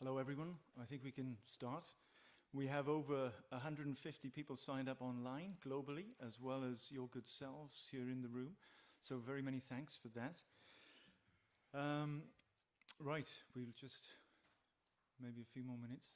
Hello everyone, I think we can start. We have over 150 people signed up online globally, as well as your good selves here in the room. So very many thanks for that. Right, we'll just maybe a few more minutes.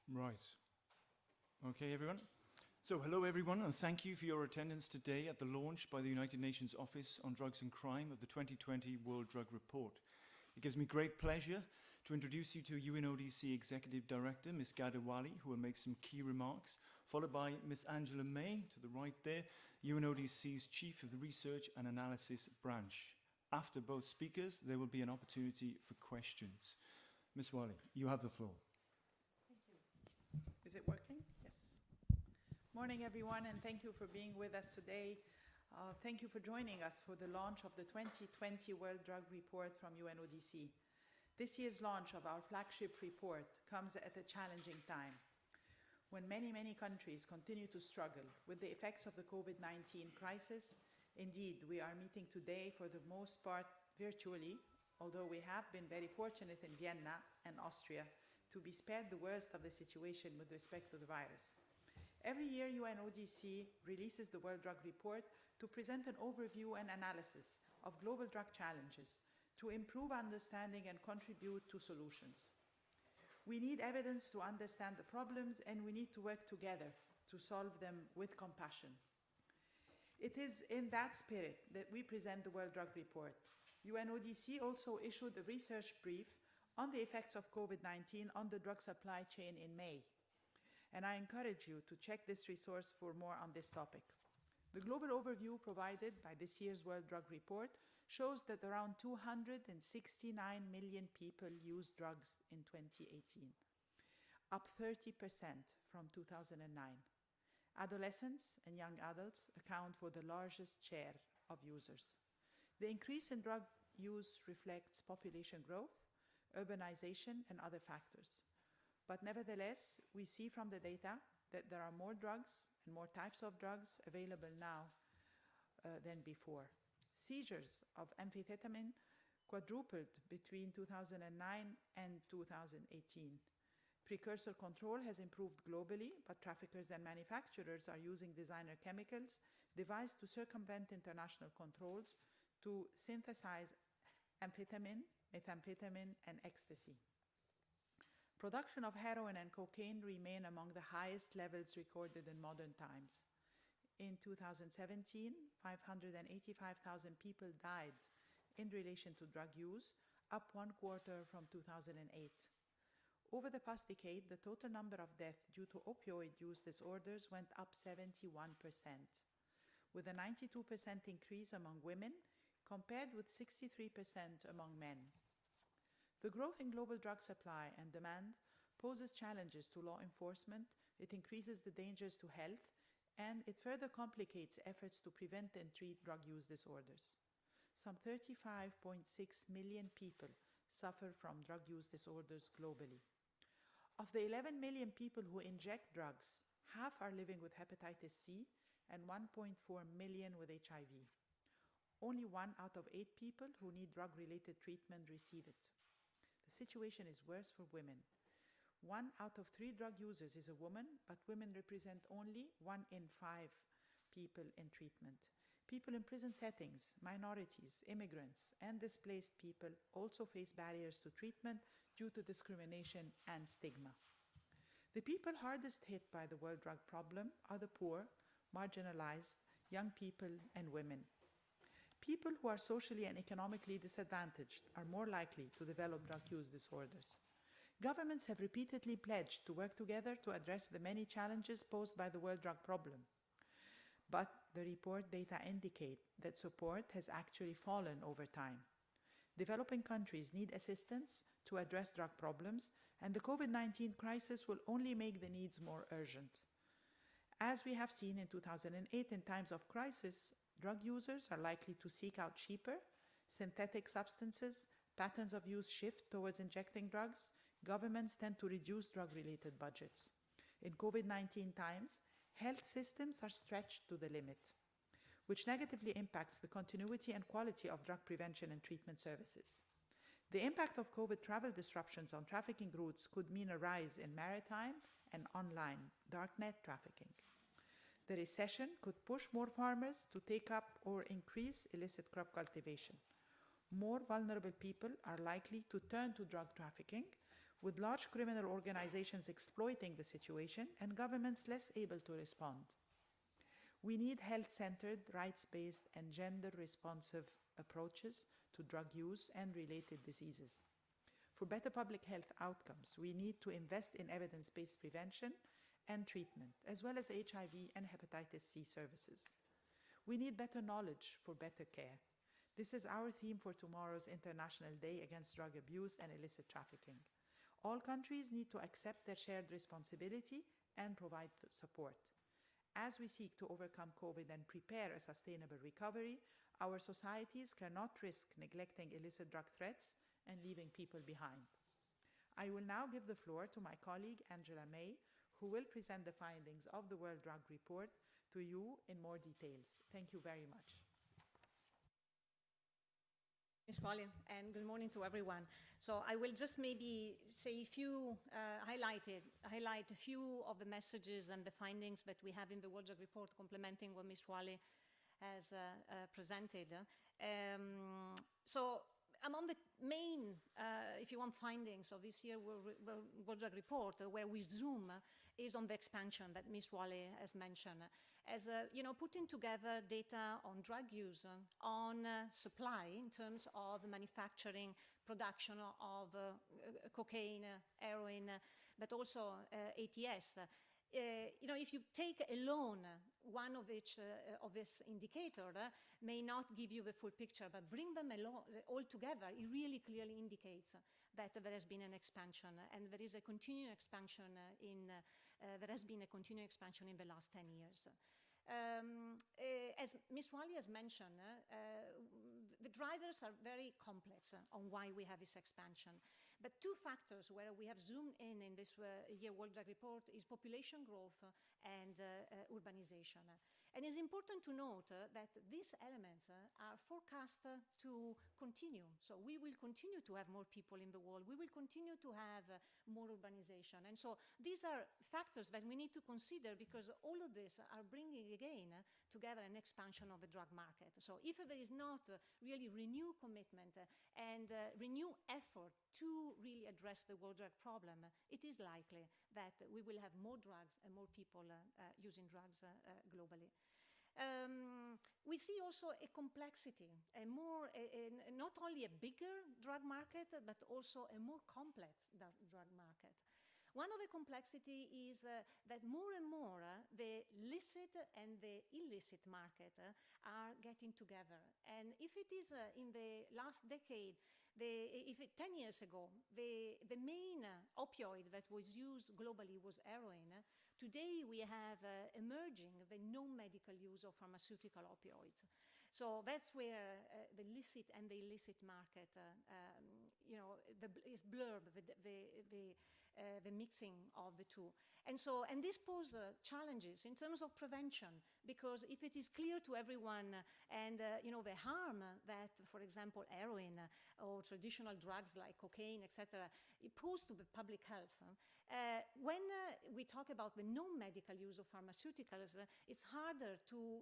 Right. Okay, everyone. So hello everyone, and thank you for your attendance today at the launch by the United Nations Office on Drugs and Crime of the 2020 World Drug Report. It gives me great pleasure to introduce you to UNODC Executive Director, Ms. Gada Wali, who will make some key remarks, followed by Ms. Angela May, to the right there, UNODC's Chief of the Research and Analysis Branch. After both speakers, there will be an opportunity for questions. Ms. Wali, you have the floor. Is it working? Yes. Morning, everyone, and thank you for being with us today. Thank you for joining us for the launch of the 2020 World Drug Report from UNODC. This year's launch of our flagship report comes at a challenging time, when many countries continue to struggle with the effects of the COVID-19 crisis. Indeed, we are meeting today for the most part virtually, although we have been very fortunate in Vienna and Austria to be spared the worst of the situation with respect to the virus. Every year, UNODC releases the World Drug Report to present an overview and analysis of global drug challenges, to improve understanding and contribute to solutions. We need evidence to understand the problems, and we need to work together to solve them with compassion. It is in that spirit that we present the World Drug Report. UNODC also issued a research brief on the effects of COVID-19 on the drug supply chain in May. And I encourage you to check this resource for more on this topic. The global overview provided by this year's World Drug Report shows that around 269 million people used drugs in 2018, up 30% from 2009. Adolescents and young adults account for the largest share of users. The increase in drug use reflects population growth, urbanization, and other factors. But nevertheless, we see from the data that there are more drugs and more types of drugs available now than before. Seizures of amphetamine quadrupled between 2009 and 2018. Precursor control has improved globally, but traffickers and manufacturers are using designer chemicals devised to circumvent international controls to synthesize amphetamine, methamphetamine, and ecstasy. Production of heroin and cocaine remain among the highest levels recorded in modern times. In 2017, 585,000 people died in relation to drug use, up 1/4 from 2008. Over the past decade, the total number of deaths due to opioid use disorders went up 71%, with a 92% increase among women compared with 63% among men. The growth in global drug supply and demand poses challenges to law enforcement, it increases the dangers to health, and it further complicates efforts to prevent and treat drug use disorders. Some 35.6 million people suffer from drug use disorders globally. Of the 11 million people who inject drugs, half are living with hepatitis C and 1.4 million with HIV. Only 1 out of 8 people who need drug-related treatment receive it. The situation is worse for women. 1 out of 3 drug users is a woman, but women represent only 1 in 5 people in treatment. People in prison settings, minorities, immigrants, and displaced people also face barriers to treatment due to discrimination and stigma. The people hardest hit by the world drug problem are the poor, marginalized, young people, and women. People who are socially and economically disadvantaged are more likely to develop drug use disorders. Governments have repeatedly pledged to work together to address the many challenges posed by the world drug problem. But the report data indicate that support has actually fallen over time. Developing countries need assistance to address drug problems, And the COVID-19 crisis will only make the needs more urgent. As we have seen in 2008, in times of crisis, drug users are likely to seek out cheaper, synthetic substances, patterns of use shift towards injecting drugs, governments tend to reduce drug-related budgets. In COVID-19 times, health systems are stretched to the limit, which negatively impacts the continuity and quality of drug prevention and treatment services. The impact of COVID travel disruptions on trafficking routes could mean a rise in maritime and online darknet trafficking. The recession could push more farmers to take up or increase illicit crop cultivation. More vulnerable people are likely to turn to drug trafficking, with large criminal organizations exploiting the situation and governments less able to respond. We need health-centered, rights-based, and gender-responsive approaches to drug use and related diseases. For better public health outcomes, we need to invest in evidence-based prevention and treatment, as well as HIV and hepatitis C services. We need better knowledge for better care. This is our theme for tomorrow's International Day Against Drug Abuse and Illicit Trafficking. All countries need to accept their shared responsibility and provide support. As we seek to overcome COVID and prepare a sustainable recovery, our societies cannot risk neglecting illicit drug threats and leaving people behind. I will now give the floor to my colleague Angela May, who will present the findings of the World Drug Report to you in more details. Thank you very much. Ms. Pauline, and good morning to everyone. So I will just maybe say a few, highlight a few of the messages and the findings that we have in the World Drug Report, complementing what Ms. Wale has presented. So among the main, if you want, findings of this year World Drug Report, where we zoom, is on the expansion that Ms. Wale has mentioned. As putting together data on drug use, on supply in terms of manufacturing, production of cocaine, heroin, but also ATS. If you take alone one of each of this indicator, may not give you the full picture, but bring them all together, it really clearly indicates that there has been an expansion, and there is a continuing expansion there has been a continuing expansion in the last 10 years. As Ms. Wale has mentioned, the drivers are very complex on why we have this expansion. But two factors where we have zoomed in this year World Drug Report is population growth and urbanization. And it's important to note that these elements are forecast to continue. So we will continue to have more people in the world. We will continue to have more urbanization. And so these are factors that we need to consider, because all of this are bringing again together an expansion of the drug market. So if there is not really renewed commitment and renewed effort to really address the world drug problem, it is likely that we will have more drugs and more people using drugs globally. We see also a complexity, not only a bigger drug market, but also a more complex drug market. One of the complexity is that more and more the licit and the illicit market are getting together. And if it is in the last decade, 10 years ago, the main opioid that was used globally was heroin. Today we have emerging the non-medical use of pharmaceutical opioids. So that's where the licit and the illicit market, is blurred, the mixing of the two. And this poses challenges in terms of prevention, because if it is clear to everyone and the harm that, for example, heroin or traditional drugs like cocaine, etc., it poses to the public health. When we talk about the non-medical use of pharmaceuticals, it's harder to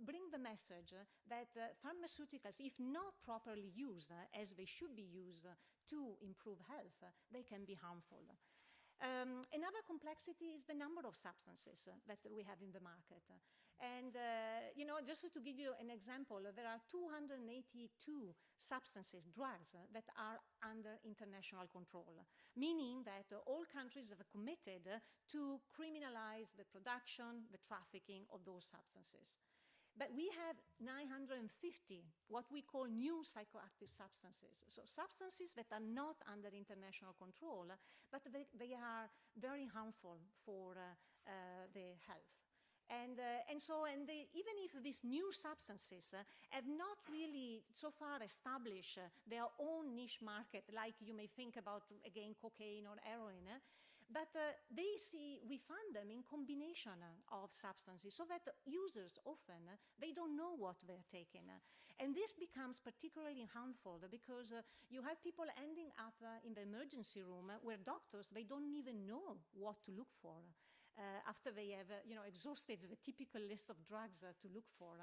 bring the message that pharmaceuticals, if not properly used as they should be used to improve health, they can be harmful. Another complexity is the number of substances that we have in the market. And, just to give you an example, there are 282 substances, drugs, that are under international control, meaning that all countries have committed to criminalize the production, the trafficking of those substances. But we have 950 what we call new psychoactive substances. So substances that are not under international control, but they are very harmful for the health. And even if these new substances have not really so far established their own niche market, like you may think about, again, cocaine or heroin, but we find them in combination of substances, so that users often, they don't know what they're taking. And this becomes particularly harmful because you have people ending up in the emergency room where doctors, they don't even know what to look for after they have exhausted the typical list of drugs to look for.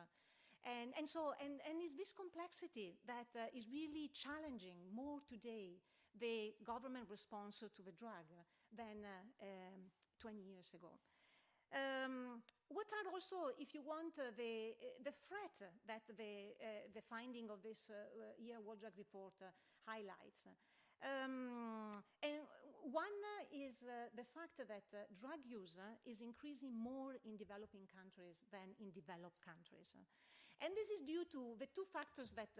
And it's this complexity that is really challenging more today the government response to the drug than 20 years ago. What are also, if you want, the threat that the finding of this year World Drug Report highlights? And one is the fact that drug use is increasing more in developing countries than in developed countries. And this is due to the two factors that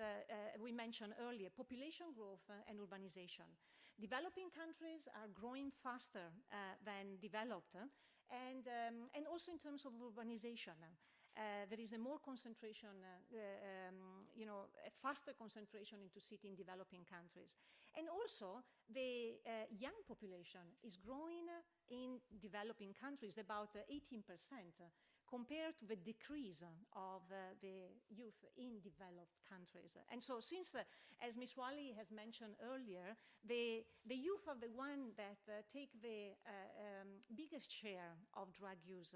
we mentioned earlier, population growth and urbanization. Developing countries are growing faster than developed, and also in terms of urbanization. There is a more concentration, a faster concentration into cities in developing countries. And also, the young population is growing in developing countries about 18%, compared to the decrease of the youth in developed countries. And so since, as Ms. Wally has mentioned earlier, the youth are the one that take the biggest share of drug use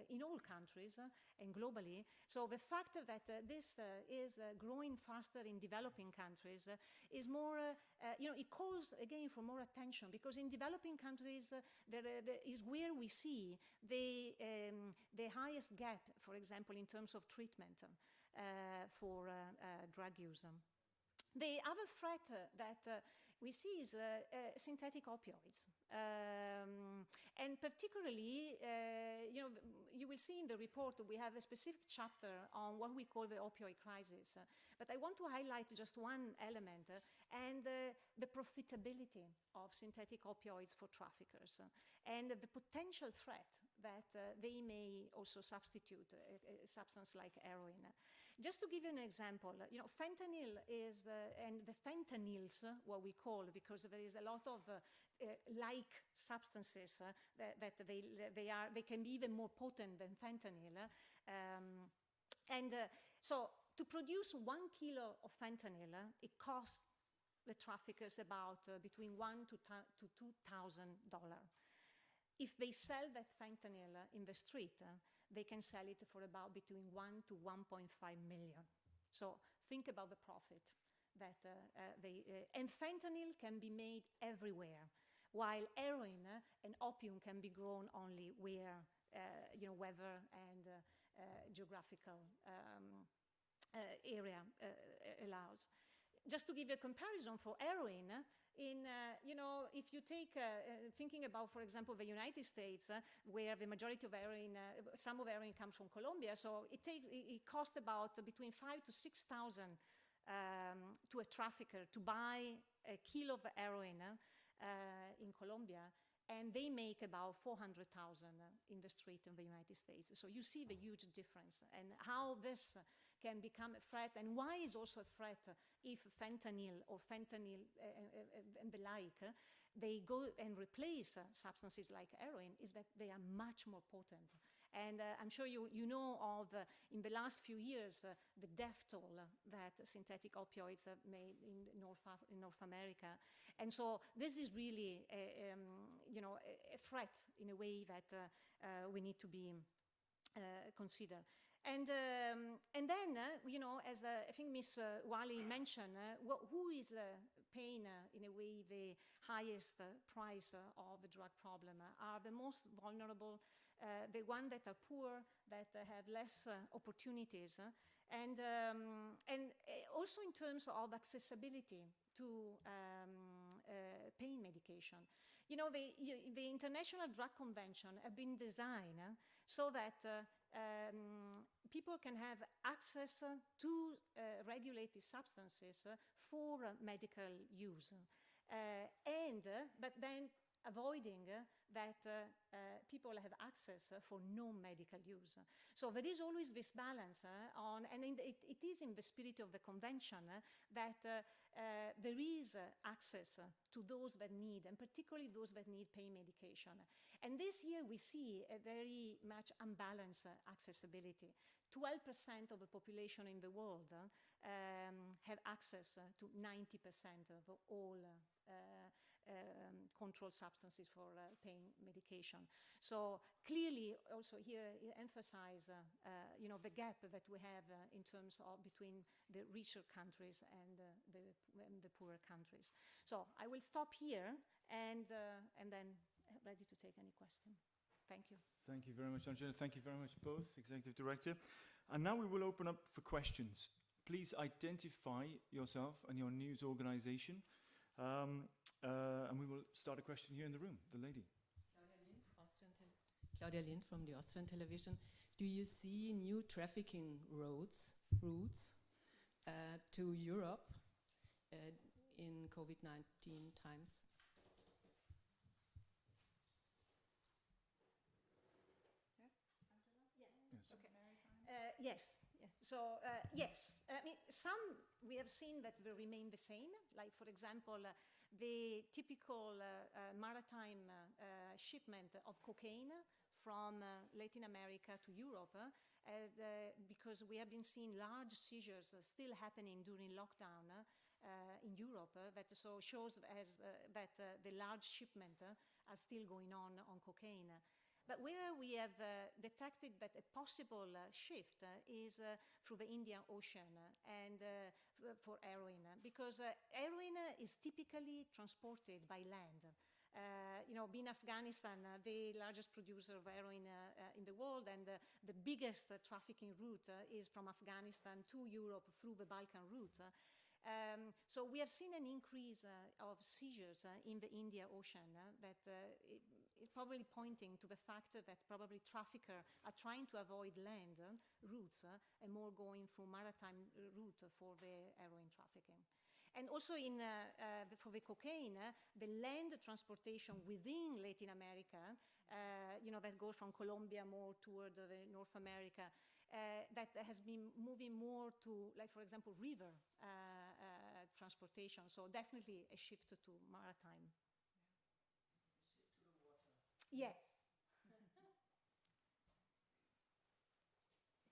in all countries and globally. So the fact that this is growing faster in developing countries is more, it calls again for more attention, because in developing countries there is where we see the highest gap, for example, in terms of treatment for drug use. The other threat that we see is synthetic opioids. And particularly, you will see in the report we have a specific chapter on what we call the opioid crisis. But I want to highlight just one element, and the profitability of synthetic opioids for traffickers, and the potential threat that they may also substitute a substance like heroin. Just to give you an example, fentanyl is, and the fentanyls, what we call, because there is a lot of like substances that they can be even more potent than fentanyl. So to produce 1 kilo of fentanyl, it costs the traffickers about between $1,000 to $2,000. If they sell that fentanyl in the street, they can sell it for about between 1 to 1.5 million. So think about the profit that and fentanyl can be made everywhere, while heroin and opium can be grown only where weather and geographical area allows. Just to give you a comparison for heroin, if you take, thinking about, for example, the United States, where the majority of heroin, some of heroin comes from Colombia, so it costs about between 5,000 to 6,000 to a trafficker to buy a kilo of heroin in Colombia, and they make about 400,000 in the street in the United States. So you see the huge difference, and how this can become a threat, and why is also a threat if fentanyl or fentanyl and the like, they go and replace substances like heroin, is that they are much more potent. And I'm sure you know of, in the last few years, the death toll that synthetic opioids have made in North America. And so this is really a threat in a way that we need to be considered. And then, as I think Ms. Wally mentioned, who is paying, in a way, the highest price of the drug problem are the most vulnerable, the ones that are poor, that have less opportunities, and also in terms of accessibility to pain medication. You know, the International Drug Convention have been designed so that people can have access to regulated substances for medical use. But then avoiding that people have access for non-medical use. So there is always this balance it is in the spirit of the convention that there is access to those that need, and particularly those that need pain medication. And this year we see a very much unbalanced accessibility. 12% of the population in the world have access to 90% of all controlled substances for pain medication. So clearly, also here, emphasize the gap that we have in terms of between the richer countries and the poorer countries. So I will stop here and then ready to take any question. Thank you. Thank you very much, Angela. Thank you very much, both, Executive Director. And now we will open up for questions. Please identify yourself and your news organization. And we will start a question here in the room. The lady. Claudia Lind from the Austrian television. Do you see new trafficking routes to Europe in COVID-19 times? Yes. So yes, I mean, some we have seen that will remain the same. Like, for example, the typical maritime shipment of cocaine from Latin America to Europe, because we have been seeing large seizures still happening during lockdown in Europe. That so shows as that the large shipment are still going on cocaine. But where we have detected that a possible shift is through the Indian Ocean and for heroin, because heroin is typically transported by land. Being Afghanistan, the largest producer of heroin in the world, and the biggest trafficking route is from Afghanistan to Europe through the Balkan route. So we have seen an increase of seizures in the Indian Ocean that is probably pointing to the fact that probably traffickers are trying to avoid land routes and more going through maritime route for the heroin trafficking. And also for the cocaine, the land transportation within Latin America, that goes from Colombia more toward North America, that has been moving more to, like, for example, river transportation. So definitely a shift to maritime. Shift to the water. Yes.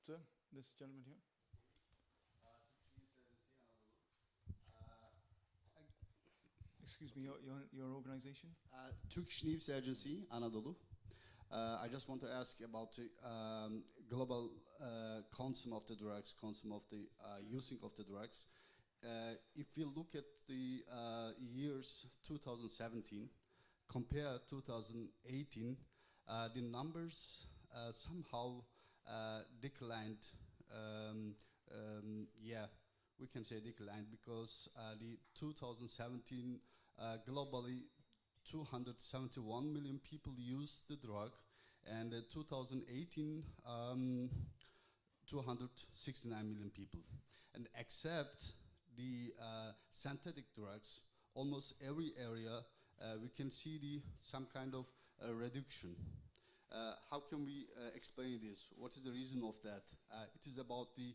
Sir, this gentleman here. Excuse me, your organization? Turkish News Agency, Anadolu. I just want to ask about the global consumption of the drugs, consumption of the using of the drugs. If we look at the years 2017 compared 2018, the numbers somehow declined. We can say declined because the 2017 globally 271 million people used the drug, and 2018 269 million people. And except the synthetic drugs, almost every area we can see some kind of reduction. How can we explain this? What is the reason of that? It is about the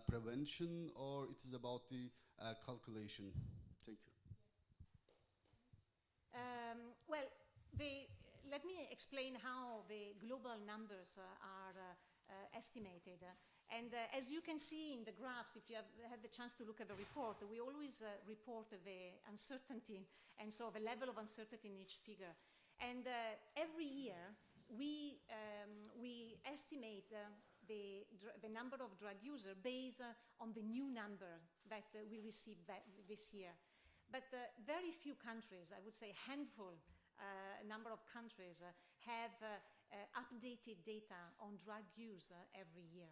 prevention, or it is about the calculation? Thank you. Well, let me explain how the global numbers are estimated. And as you can see in the graphs, if you have had the chance to look at the report, we always report the uncertainty, and so the level of uncertainty in each figure. And every year, we estimate the number of drug users based on the new number that we received this year. But very few countries, I would say a handful, number of countries, have updated data on drug use every year.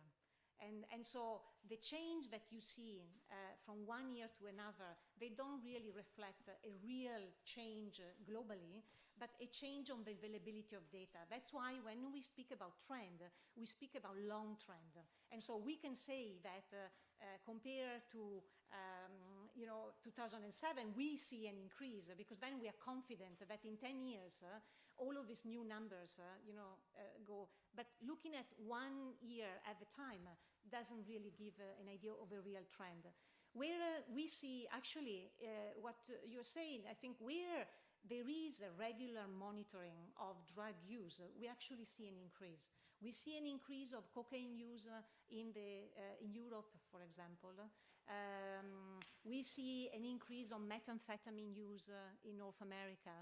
And so the change that you see from one year to another, they don't really reflect a real change globally, but a change on the availability of data. That's why when we speak about trend, we speak about long trend. And so we can say that compared to 2007, we see an increase, because then we are confident that in 10 years, all of these new numbers go. But looking at 1 year at a time doesn't really give an idea of a real trend. Where we see actually what you're saying, I think where there is a regular monitoring of drug use, we actually see an increase. We see an increase of cocaine use in Europe, for example. We see an increase on methamphetamine use in North America.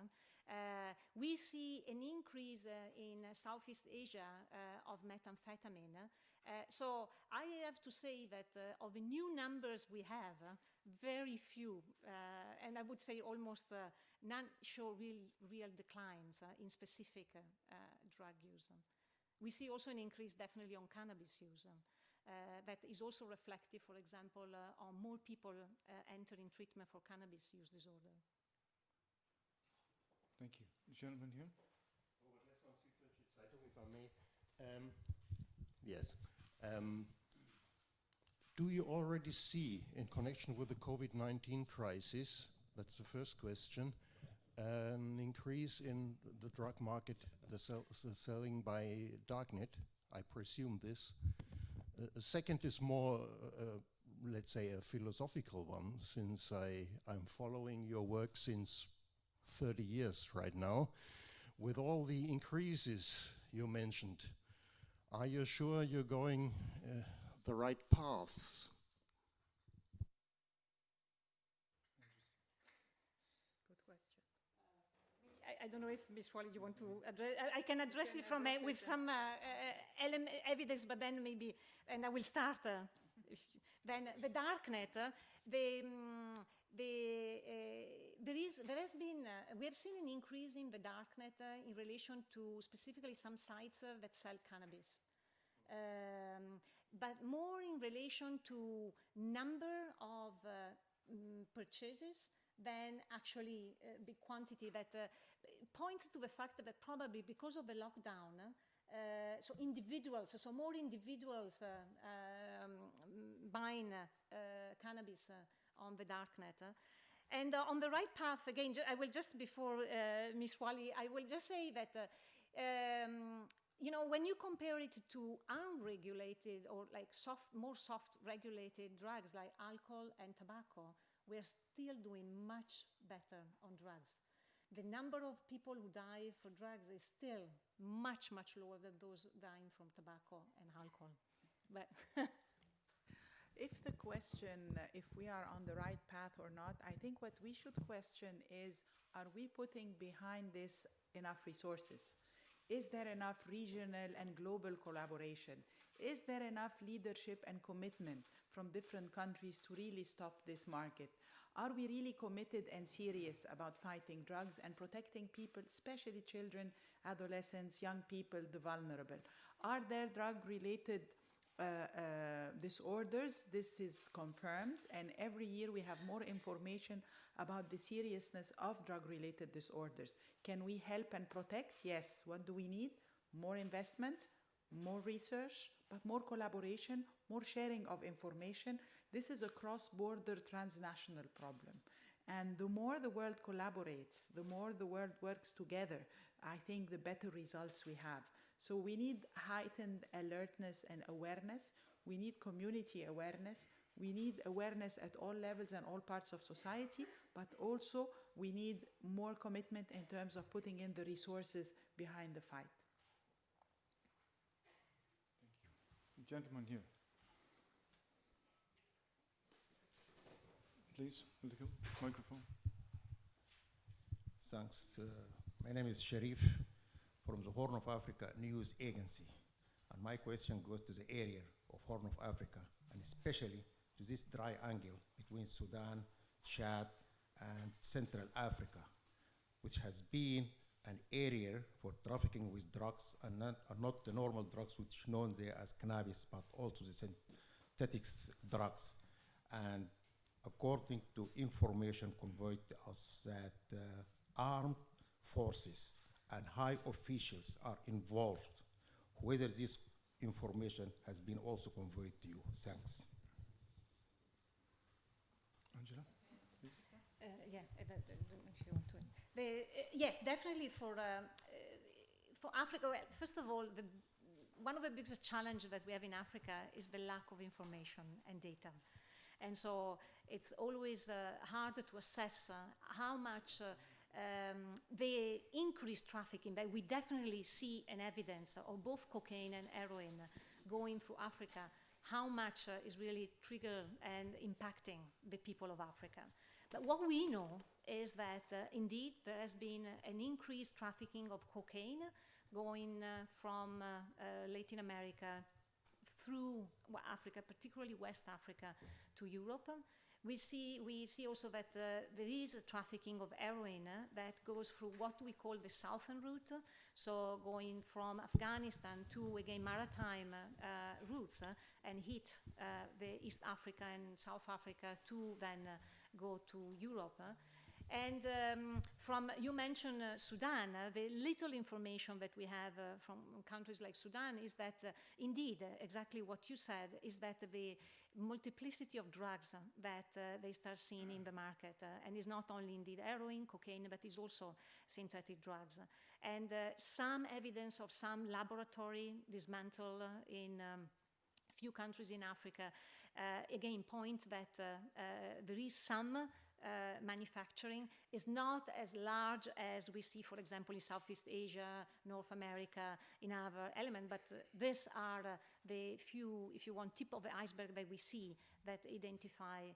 We see an increase in Southeast Asia of methamphetamine. So I have to say that of the new numbers we have, very few, and I would say almost none, show real declines in specific drug use. We see also an increase definitely on cannabis use. That is also reflective, for example, on more people entering treatment for cannabis use disorder. Thank you. The gentleman here. If I may. Yes. Do you already see, in connection with the COVID-19 crisis, that's the first question, an increase in the drug market, the selling by darknet? I presume this. The second is more, let's say, a philosophical one, since I'm following your work since 30 years right now. With all the increases you mentioned, are you sure you're going the right paths? Good question. I don't know if Ms. Wally, you want to address. I can address it from with some evidence, but then maybe, and I will start. Then the darknet, we have seen an increase in the darknet in relation to specifically some sites that sell cannabis. But more in relation to number of purchases than actually big quantity, that points to the fact that probably because of the lockdown, so more individuals buying cannabis on the darknet. And on the right path, again, I will just, before Ms. Wally, I will just say that when you compare it to unregulated or like more soft regulated drugs like alcohol and tobacco, we're still doing much better on drugs. The number of people who die for drugs is still much, much lower than those dying from tobacco and alcohol. But if the question, if we are on the right path or not, I think what we should question is, are we putting behind this enough resources? Is there enough regional and global collaboration? Is there enough leadership and commitment from different countries to really stop this market? Are we really committed and serious about fighting drugs and protecting people, especially children, adolescents, young people, the vulnerable? Are there drug-related disorders? This is confirmed, and every year we have more information about the seriousness of drug-related disorders. Can we help and protect? Yes. What do we need? More investment, more research, but more collaboration, more sharing of information. This is a cross-border transnational problem. And the more the world collaborates, the more the world works together, I think the better results we have. So we need heightened alertness and awareness. We need community awareness. We need awareness at all levels and all parts of society, but also we need more commitment in terms of putting in the resources behind the fight. Thank you. The gentleman here. Please, microphone. Thanks. My name is Sharif from the Horn of Africa News Agency. And my question goes to the area of Horn of Africa, and especially to this triangle between Sudan, Chad, and Central Africa, which has been an area for trafficking with drugs, and not the normal drugs which are known there as cannabis, but also the synthetic drugs. And according to information conveyed to us, that armed forces and high officials are involved, whether this information has been also conveyed to you. Thanks. Angela? Yeah, if you want to. Yes, definitely for Africa. Well, first of all, one of the biggest challenges that we have in Africa is the lack of information and data. And so it's always harder to assess how much the increased trafficking that we definitely see an evidence of both cocaine and heroin going through Africa, how much is really trigger and impacting the people of Africa. But what we know is that indeed there has been an increased trafficking of cocaine going from Latin America through Africa, particularly West Africa, to Europe. We see also that there is a trafficking of heroin that goes through what we call the southern route, so going from Afghanistan to, again, maritime routes and hit the East Africa and South Africa to then go to Europe. And you mentioned Sudan. The little information that we have from countries like Sudan is that indeed, exactly what you said, is that the multiplicity of drugs that they start seeing in the market, and is not only indeed heroin, cocaine, but is also synthetic drugs. And some evidence of some laboratory dismantle in few countries in Africa, again, point that there is some manufacturing, is not as large as we see, for example, in Southeast Asia, North America, in other elements, but these are the few, if you want, tip of the iceberg that we see that identify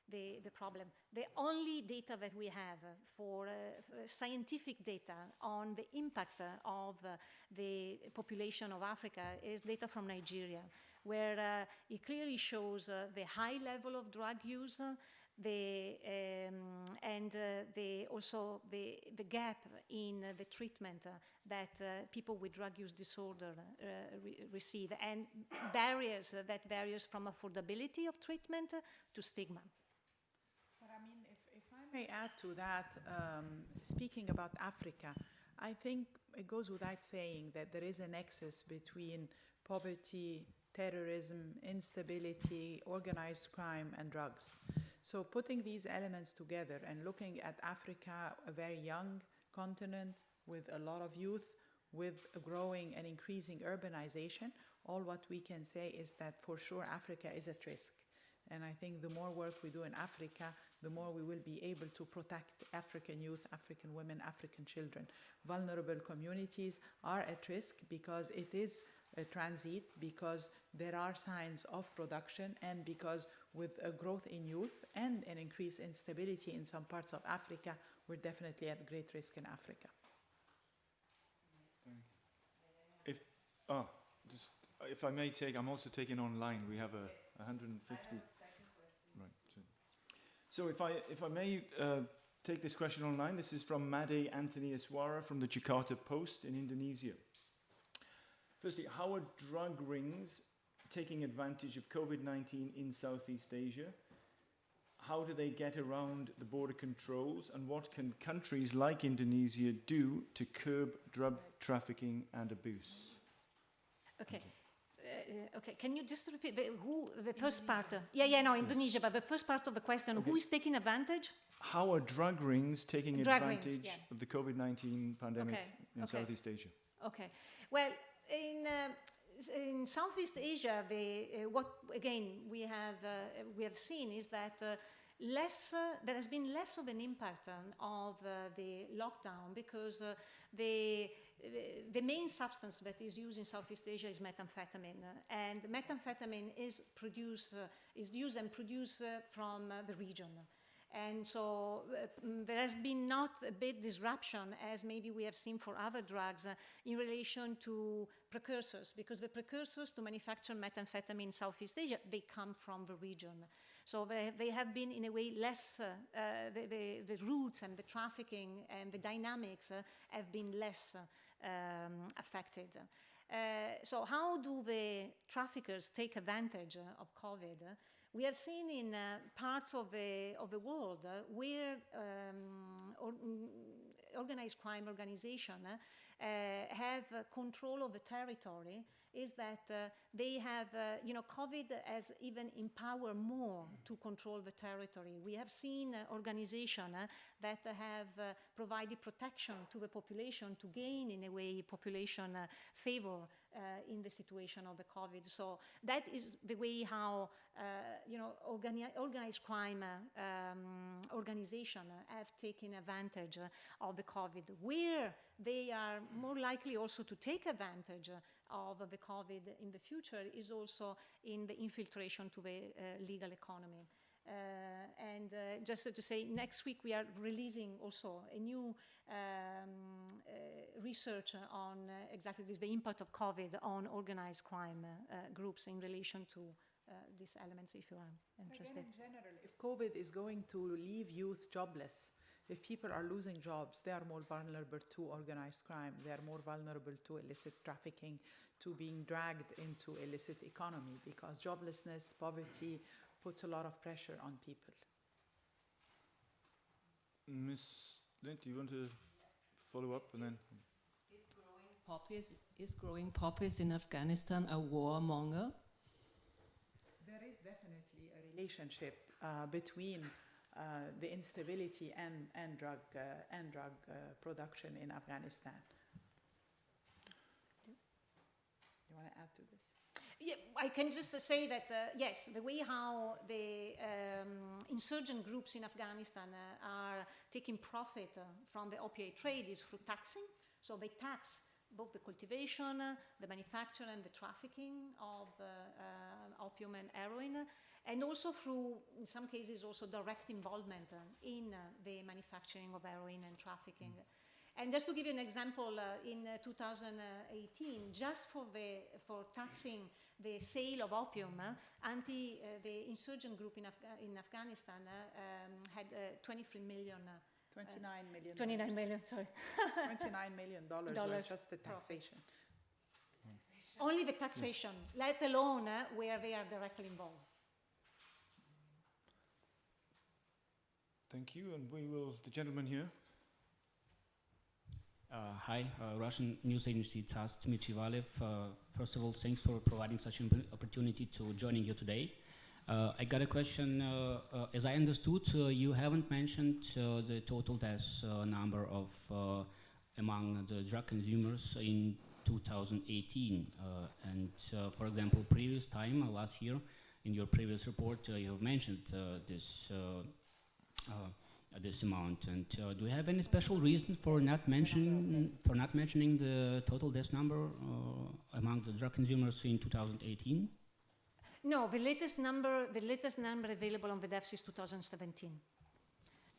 the problem. The only data that we have for scientific data on the impact of the population of Africa is data from Nigeria, where it clearly shows the high level of drug use, also the gap in the treatment that people with drug use disorder receive, and barriers from affordability of treatment to stigma. But I mean, if I may add to that, speaking about Africa, I think it goes without saying that there is a nexus between poverty, terrorism, instability, organized crime, and drugs. So putting these elements together and looking at Africa, a very young continent with a lot of youth, with a growing and increasing urbanization, all what we can say is that for sure Africa is at risk. And I think the more work we do in Africa, the more we will be able to protect African youth, African women, African children. Vulnerable communities are at risk because it is a transit, because there are signs of production, and because with a growth in youth and an increase in stability in some parts of Africa, we're definitely at great risk in Africa. If I may take, I'm also taking online. We have 150. Right. So if I may take this question online, this is from Made Anthony Eswara from the Jakarta Post in Indonesia. Firstly, how are drug rings taking advantage of COVID-19 in Southeast Asia? How do they get around the border controls, and what can countries like Indonesia do to curb drug trafficking and abuse? Okay. Okay, can you just repeat the first part? Indonesia, but the first part of the question, okay. Who is taking advantage? How are drug rings taking advantage of the COVID-19 pandemic in Southeast Asia? Okay, well, in Southeast Asia, what again we have seen is that there has been less of an impact of the lockdown, because the main substance that is used in Southeast Asia is methamphetamine, and methamphetamine is used and produced from the region. And so there has been not a big disruption, as maybe we have seen for other drugs, in relation to precursors, because the precursors to manufacture methamphetamine in Southeast Asia, they come from the region. So they have been, in a way, less, the routes and the trafficking and the dynamics have been less affected. So how do the traffickers take advantage of COVID? We have seen in parts of the world where organized crime organization have control of the territory is that they have, COVID has even empowered more to control the territory. We have seen organizations that have provided protection to the population to gain, in a way, population favor in the situation of the COVID. So that is the way how, organized crime organizations have taken advantage of the COVID. Where they are more likely also to take advantage of the COVID in the future is also in the infiltration to the legal economy. Just to say, next week we are releasing also a new research on exactly this, the impact of COVID on organized crime groups in relation to these elements, if you are interested. Again, in general, if COVID is going to leave youth jobless, if people are losing jobs, they are more vulnerable to organized crime. They are more vulnerable to illicit trafficking, to being dragged into illicit economy, because joblessness, poverty puts a lot of pressure on people. Ms. Lind, do you want to follow up and then? Is growing poppies in Afghanistan a warmonger? There is definitely a relationship between the instability and drug production in Afghanistan. Do you want to add to this? Yeah, I can just say that, yes, the way how the insurgent groups in Afghanistan are taking profit from the opiate trade is through taxing. So they tax both the cultivation, the manufacture and the trafficking of opium and heroin, and also through, in some cases, also direct involvement in the manufacturing of heroin and trafficking. And just to give you an example, in 2018, just for taxing the sale of opium, the insurgent group in Afghanistan had 23 million. $29 million. 29 million, sorry. $29 million was just the taxation. Only the taxation, let alone where they are directly involved. Thank you, and the gentleman here. Hi, Russian news agency TASS, Dmitry Valev. First of all, thanks for providing such an opportunity to joining you today. I got a question. As I understood, you haven't mentioned the total deaths number of among the drug consumers in 2018. For example, previous time, last year, in your previous report, you have mentioned this amount. And do you have any special reason for not mentioning the total death number among the drug consumers in 2018? No, the latest number available on the deaths is 2017.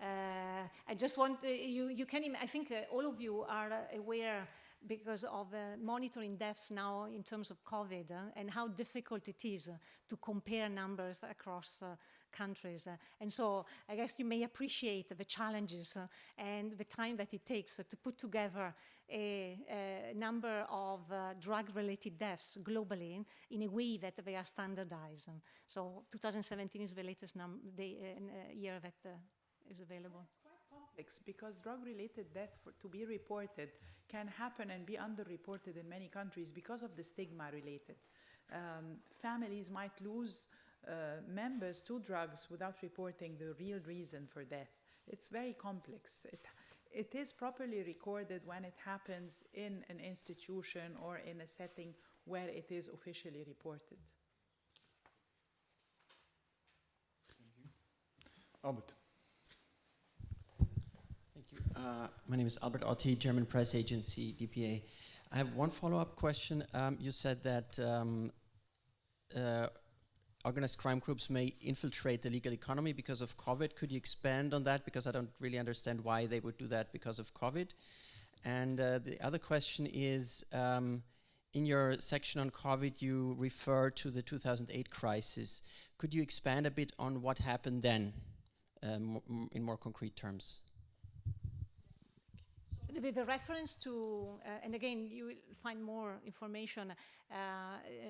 I just want you can. I think all of you are aware because of monitoring deaths now in terms of COVID and how difficult it is to compare numbers across countries. And so I guess you may appreciate the challenges and the time that it takes to put together a number of drug-related deaths globally in a way that they are standardized. And so 2017 is the latest year that is available. It's quite complex because drug-related death to be reported can happen and be underreported in many countries because of the stigma related. Families might lose members to drugs without reporting the real reason for death. It's very complex. It is properly recorded when it happens in an institution or in a setting where it is officially reported. Thank you. Albert. Thank you. My name is Albert Otti, German press agency, DPA. I have one follow-up question. You said that organized crime groups may infiltrate the legal economy because of COVID. Could you expand on that? Because I don't really understand why they would do that because of COVID. And the other question is, in your section on COVID, you refer to the 2008 crisis. Could you expand a bit on what happened then, in more concrete terms? with the reference to, and again, you will find more information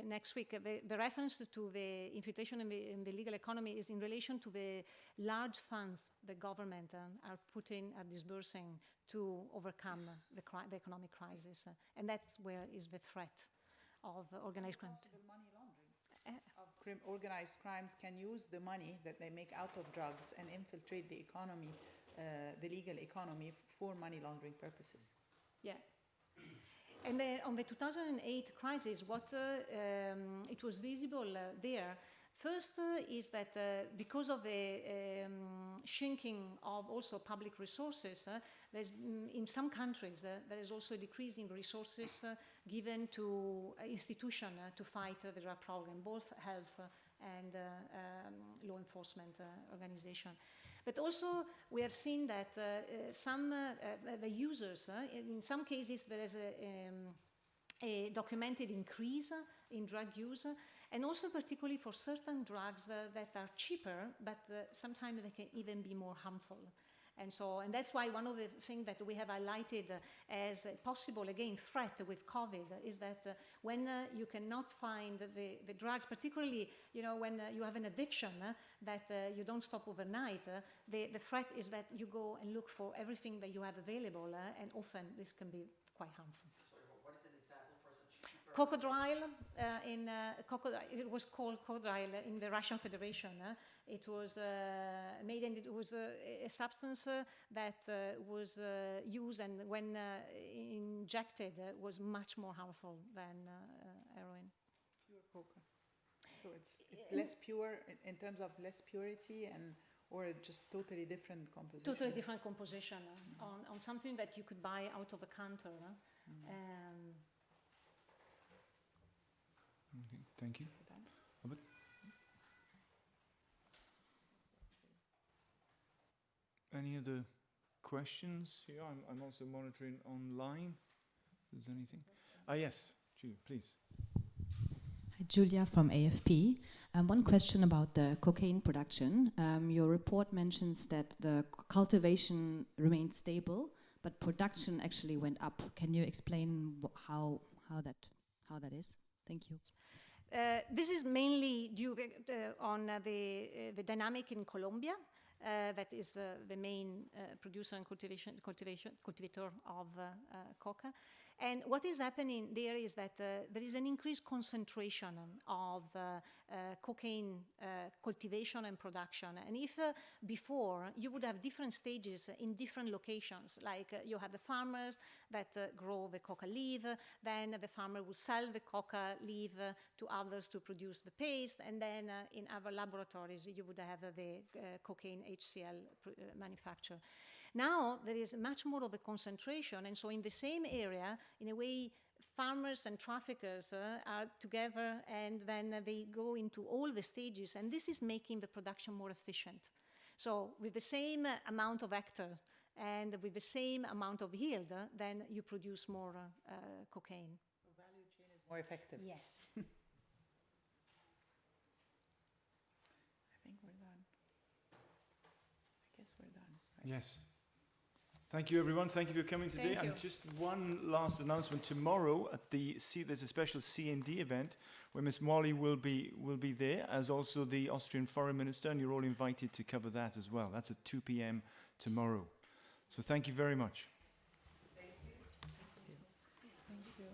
next week. The reference to the infiltration in the legal economy is in relation to the large funds the government are disbursing to overcome the economic crisis. And that's where is the threat of organized crime. Money laundering. Organized crimes can use the money that they make out of drugs and infiltrate the economy, the legal economy, for money laundering purposes. Yeah. And then on the 2008 crisis, what it was visible there, first is that because of the shrinking of also public resources, there's, in some countries there is also a decrease in resources given to institutions to fight the drug problem, both health and law enforcement organization. But also we have seen that some the users, in some cases there is a documented increase in drug use, and also particularly for certain drugs that are cheaper, but sometimes they can even be more harmful. And that's why one of the things that we have highlighted as a possible, again, threat with COVID is that when you cannot find the drugs, particularly, when you have an addiction that you don't stop overnight, the threat is that you go and look for everything that you have available, and often this can be quite harmful. What is an example for such cheaper? Crocodile, it was called crocodile in the Russian Federation. It was made, and it was a substance that was used, and when injected was much more harmful than heroin. Pure coca. So it's less pure in terms of less purity, or just totally different composition? Totally different composition on something that you could buy out of a counter. Okay, thank you. Robert? Any other questions? Yeah, I'm also monitoring online. If there's anything. Yes, Julia, please. Hi, Julia from AFP. One question about the cocaine production. Your report mentions that the cultivation remained stable, but production actually went up. Can you explain how that is? Thank you. This is mainly due on the dynamic in Colombia. That is the main producer and cultivator of coca. And what is happening there is that there is an increased concentration of cocaine cultivation and production. And if before you would have different stages in different locations, like you have the farmers that grow the coca leaf, then the farmer will sell the coca leaf to others to produce the paste, and then in other laboratories you would have the cocaine HCl manufacture. Now there is much more of a concentration, and so in the same area, in a way, farmers and traffickers are together, and then they go into all the stages, and this is making the production more efficient. So with the same amount of hectares and with the same amount of yield, then you produce more cocaine. So value chain is more effective. Yes. I think we're done. I guess we're done. Right? Yes. Thank you, everyone. Thank you for coming today. Thank you. And just one last announcement. Tomorrow at there's a special C&D event where Ms. Mwali will be there, as also the Austrian Foreign Minister, and you're all invited to cover that as well. That's at 2 p.m. tomorrow. So thank you very much. Thank you.